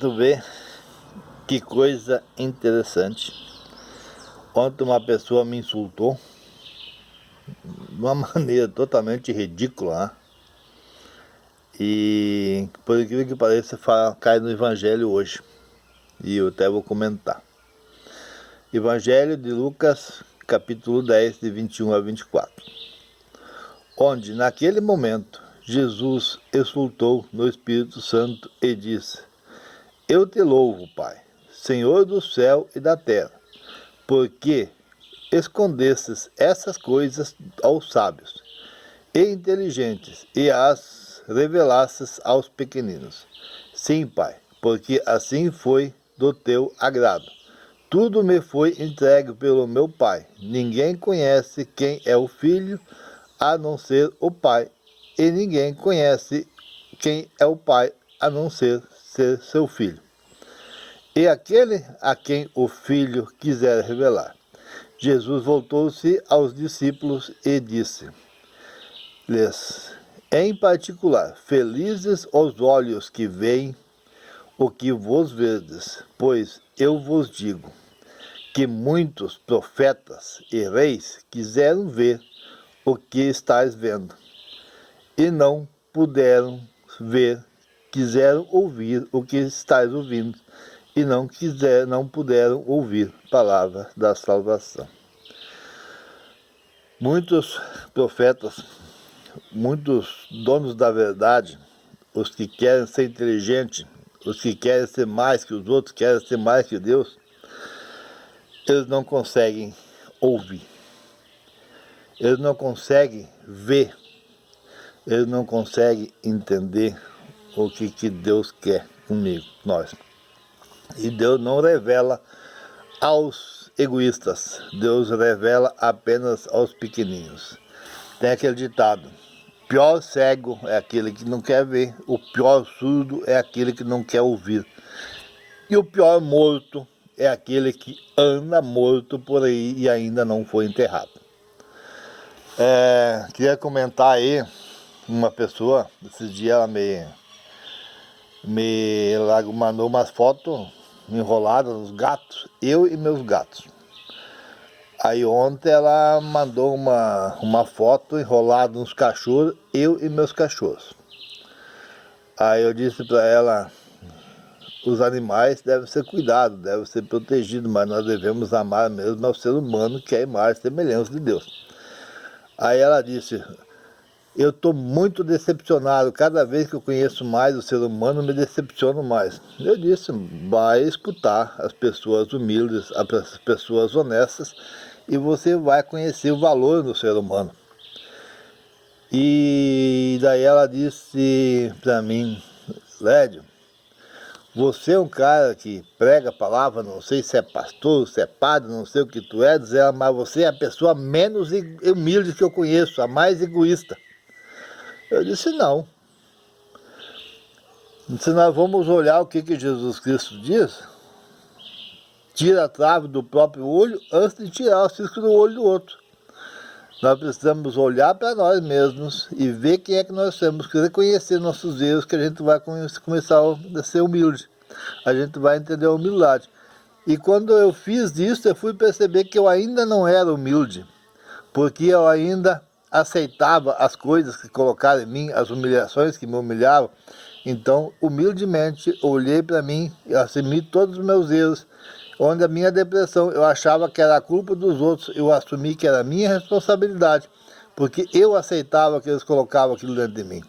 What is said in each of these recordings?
Tu vê que coisa interessante. Ontem uma pessoa me insultou de uma maneira totalmente ridícula, né? E por incrível que pareça cai no Evangelho hoje. E eu até vou comentar. Evangelho de Lucas, capítulo 10, de 21 a 24. Onde, naquele momento, Jesus exultou no Espírito Santo e disse: Eu te louvo, Pai, Senhor do céu e da terra, porque escondestes essas coisas aos sábios e inteligentes e as revelastes aos pequeninos. Sim, Pai, porque assim foi do teu agrado. Tudo me foi entregue pelo meu Pai. Ninguém conhece quem é o Filho, a não ser o Pai, e ninguém conhece quem é o Pai, a não ser seu Filho. E aquele a quem o Filho quiser revelar. Jesus voltou-se aos discípulos e disse-lhes, em particular, felizes os olhos que veem o que vos vedes, pois eu vos digo que muitos profetas e reis quiseram ver o que estáis vendo, e não puderam ver, quiseram ouvir o que estáis ouvindo, e não puderam ouvir palavra da salvação. Muitos profetas, muitos donos da verdade, os que querem ser inteligentes, os que querem ser mais que os outros, querem ser mais que Deus, eles não conseguem ouvir, eles não conseguem ver, eles não conseguem entender o que Deus quer comigo, nós. E Deus não revela aos egoístas, Deus revela apenas aos pequenininhos. Tem aquele ditado, pior cego é aquele que não quer ver, o pior surdo é aquele que não quer ouvir. E o pior morto é aquele que anda morto por aí e ainda não foi enterrado. Queria comentar aí, uma pessoa, esses dias ela ela mandou umas fotos enroladas nos gatos, eu e meus gatos. Aí ontem ela mandou uma foto enrolada nos cachorros, eu e meus cachorros. Aí eu disse para ela, os animais devem ser cuidados, devem ser protegidos, mas nós devemos amar mesmo ao ser humano, que é a imagem e semelhança de Deus. Aí ela disse, eu estou muito decepcionado, cada vez que eu conheço mais o ser humano, me decepciono mais. Eu disse, vai escutar as pessoas humildes, as pessoas honestas, e você vai conhecer o valor do ser humano. E daí ela disse para mim, Lédio, você é um cara que prega a palavra, não sei se é pastor, se é padre, não sei o que tu é, dizer, mas você é a pessoa menos humilde que eu conheço, a mais egoísta. Eu disse, não. Se nós vamos olhar o que Jesus Cristo diz, tira a trave do próprio olho antes de tirar o cisco do olho do outro. Nós precisamos olhar para nós mesmos e ver quem é que nós temos, que reconhecer nossos erros, que a gente vai começar a ser humilde. A gente vai entender a humildade. E quando eu fiz isso, eu fui perceber que eu ainda não era humilde, porque eu ainda aceitava as coisas que colocaram em mim, as humilhações que me humilhavam. Então, humildemente, eu olhei para mim, eu assumi todos os meus erros, onde a minha depressão, eu achava que era a culpa dos outros, eu assumi que era a minha responsabilidade, porque eu aceitava que eles colocavam aquilo dentro de mim.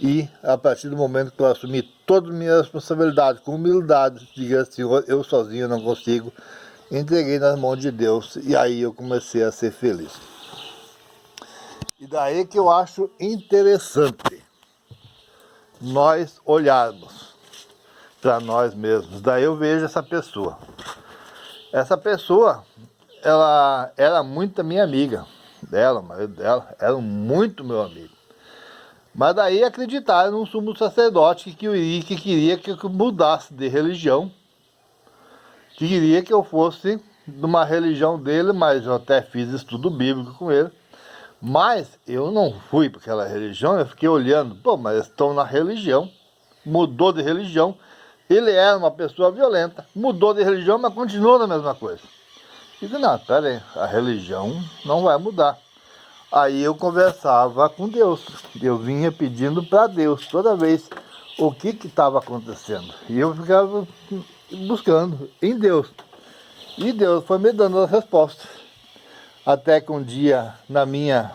E, a partir do momento que eu assumi todas as minhas responsabilidades, com humildade, diga, Senhor, eu sozinho não consigo, entreguei nas mãos de Deus, e aí eu comecei a ser feliz. E daí que eu acho interessante nós olharmos para nós mesmos. Daí eu vejo essa pessoa. Essa pessoa, ela era muito minha amiga. O marido dela, era muito meu amigo. Mas daí acreditaram num sumo sacerdote que queria que eu mudasse de religião. Que queria que eu fosse de uma religião dele, mas eu até fiz estudo bíblico com ele. Mas eu não fui para aquela religião, eu fiquei olhando, pô, mas eles estão na religião, mudou de religião, Ele era uma pessoa violenta, mudou de religião, mas continuou na mesma coisa. E disse, não, pera aí, a religião não vai mudar. Aí eu conversava com Deus, eu vinha pedindo para Deus toda vez o que estava acontecendo. E eu ficava buscando em Deus. E Deus foi me dando as respostas. Até que um dia, na minha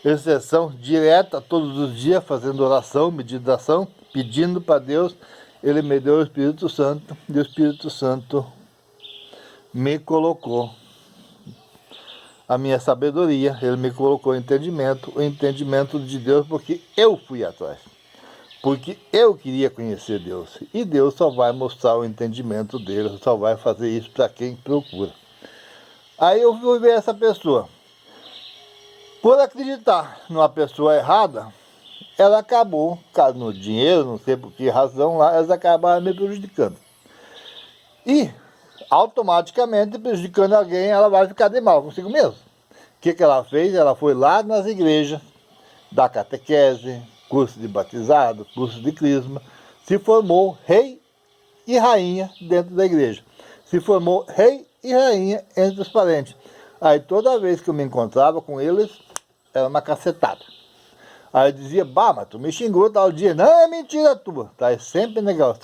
exceção direta, todos os dias, fazendo oração, meditação, pedindo para Deus, Ele me deu o Espírito Santo, e o Espírito Santo me colocou a minha sabedoria, Ele me colocou o entendimento de Deus, porque eu fui atrás. Porque eu queria conhecer Deus. E Deus só vai mostrar o entendimento dele, só vai fazer isso para quem procura. Aí eu fui ver essa pessoa. Por acreditar numa pessoa errada, ela acabou, no dinheiro, não sei por que razão lá, elas acabaram me prejudicando. E, automaticamente, prejudicando alguém, ela vai ficar de mal consigo mesmo. O que ela fez? Ela foi lá nas igrejas, da catequese, curso de batizado, curso de crisma, se formou rei e rainha dentro da igreja. Se formou rei e rainha entre os parentes. Aí toda vez que eu me encontrava com eles, era uma cacetada. Aí eu dizia, bah, mas tu me xingou tal dia. Não, é mentira tua. Tá, é sempre negócio.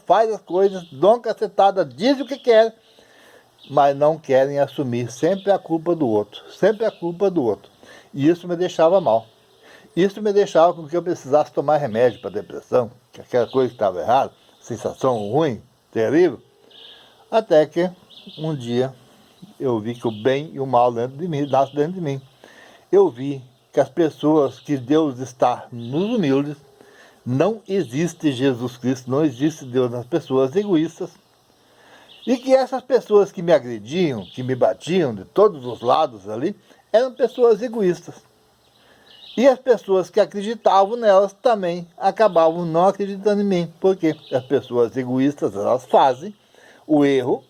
Faz as coisas, dão uma cacetada, diz o que quer, mas não querem assumir sempre a culpa do outro. Sempre a culpa do outro. E isso me deixava mal. Isso me deixava com que eu precisasse tomar remédio para depressão, que aquela coisa que estava errada, sensação ruim, terrível. Até que um dia eu vi que o bem e o mal dentro de mim, nasce dentro de mim. Eu vi que as pessoas, que Deus está nos humildes, não existe Jesus Cristo, não existe Deus nas pessoas egoístas, e que essas pessoas que me agrediam, que me batiam de todos os lados ali, eram pessoas egoístas. E as pessoas que acreditavam nelas também acabavam não acreditando em mim, porque as pessoas egoístas, elas fazem o erro,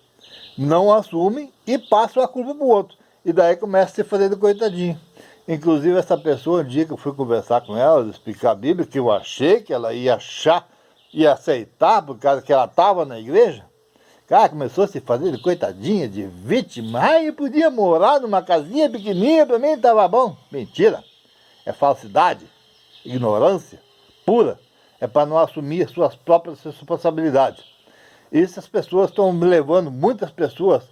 não assumem e passam a culpa para o outro. E daí começa a se fazer do coitadinho. Inclusive essa pessoa, um dia que eu fui conversar com ela, explicar a Bíblia, que eu achei que ela ia achar, ia aceitar, por causa que ela estava na igreja, cara, começou a se fazer de coitadinha, de vítima. Ai, eu podia morar numa casinha pequenininha, para mim estava bom. Mentira. É falsidade, ignorância pura. É para não assumir as suas próprias responsabilidades. E essas pessoas estão me levando, muitas pessoas,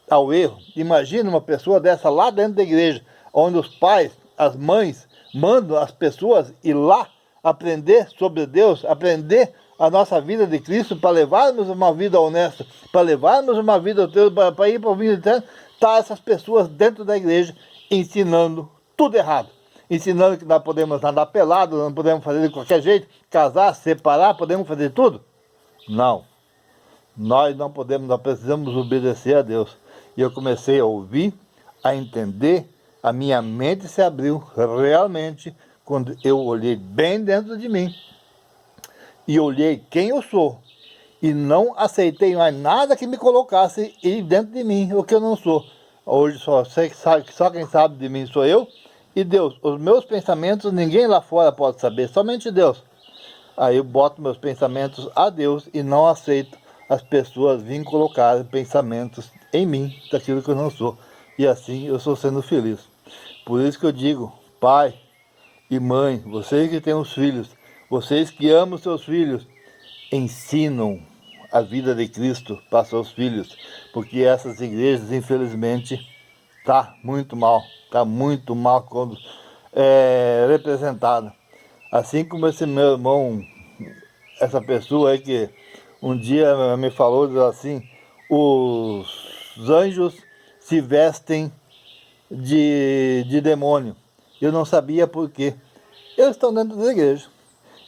ao erro. Imagina uma pessoa dessa lá dentro da igreja, onde os pais, as mães, mandam as pessoas ir lá aprender sobre Deus, aprender a nossa vida de Cristo, para levarmos uma vida honesta, para levarmos uma vida, para ir para o vida eterno. Tá essas pessoas dentro da igreja ensinando tudo errado. Ensinando que nós podemos andar pelado, não podemos fazer de qualquer jeito, casar, separar, podemos fazer tudo? Não. Nós não podemos, nós precisamos obedecer a Deus. E eu comecei a ouvir, a entender, a minha mente se abriu realmente quando eu olhei bem dentro de mim. E olhei quem eu sou. E não aceitei mais nada que me colocasse dentro de mim, o que eu não sou. Hoje só quem sabe de mim sou eu e Deus. Os meus pensamentos ninguém lá fora pode saber, somente Deus. Aí eu boto meus pensamentos a Deus e não aceito as pessoas virem colocar pensamentos em mim daquilo que eu não sou. E assim eu estou sendo feliz. Por isso que eu digo, pai e mãe, vocês que têm os filhos, vocês que amam seus filhos, ensinam a vida de Cristo para seus filhos, porque essas igrejas, infelizmente, está muito mal quando representada. Assim como esse meu irmão, essa pessoa aí que um dia me falou, diz assim, os anjos se vestem de demônio. Eu não sabia por quê. Eles estão dentro da igreja.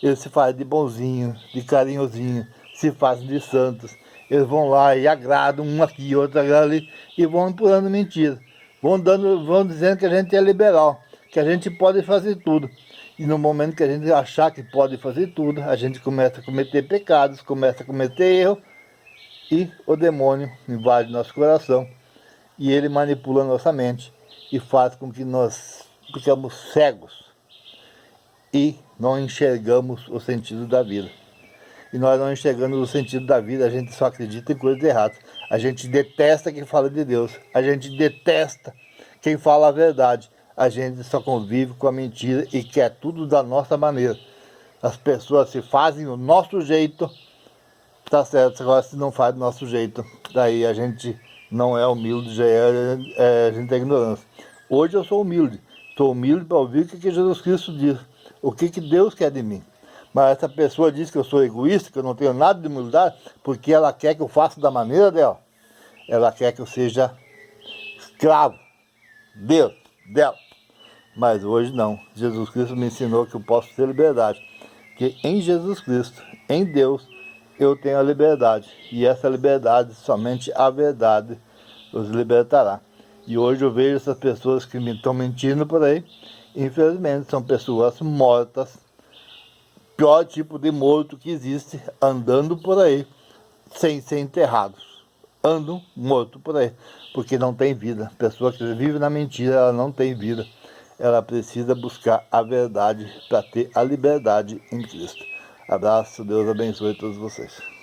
Eles se fazem de bonzinho, de carinhosinho, se fazem de santos. Eles vão lá e agradam um aqui, outro ali, e vão empurrando mentira. Vão dizendo que a gente é liberal, que a gente pode fazer tudo. E no momento que a gente achar que pode fazer tudo, a gente começa a cometer pecados, começa a cometer erro, e o demônio invade nosso coração. E ele manipula nossa mente e faz com que nós ficamos cegos e não enxergamos o sentido da vida. e nós não enxergamos o sentido da vida, a gente só acredita em coisas erradas. A gente detesta quem fala de Deus, a gente detesta quem fala a verdade. A gente só convive com a mentira e quer tudo da nossa maneira. As pessoas se fazem do nosso jeito, tá certo, agora se não faz do nosso jeito, daí a gente não é humilde, a gente é ignorância. Hoje eu sou humilde para ouvir o que Jesus Cristo diz, o que Deus quer de mim. Mas essa pessoa diz que eu sou egoísta, que eu não tenho nada de humildade, porque ela quer que eu faça da maneira dela. Ela quer que eu seja escravo dela. Mas hoje não. Jesus Cristo me ensinou que eu posso ter liberdade. Que em Jesus Cristo, em Deus, eu tenho a liberdade. E essa liberdade, somente a verdade os libertará. E hoje eu vejo essas pessoas que me estão mentindo por aí. Infelizmente, são pessoas mortas. Pior tipo de morto que existe, andando por aí, sem ser enterrados. Andam morto por aí, porque não tem vida. Pessoa que vive na mentira, ela não tem vida. Ela precisa buscar a verdade para ter a liberdade em Cristo. Abraço, Deus abençoe todos vocês.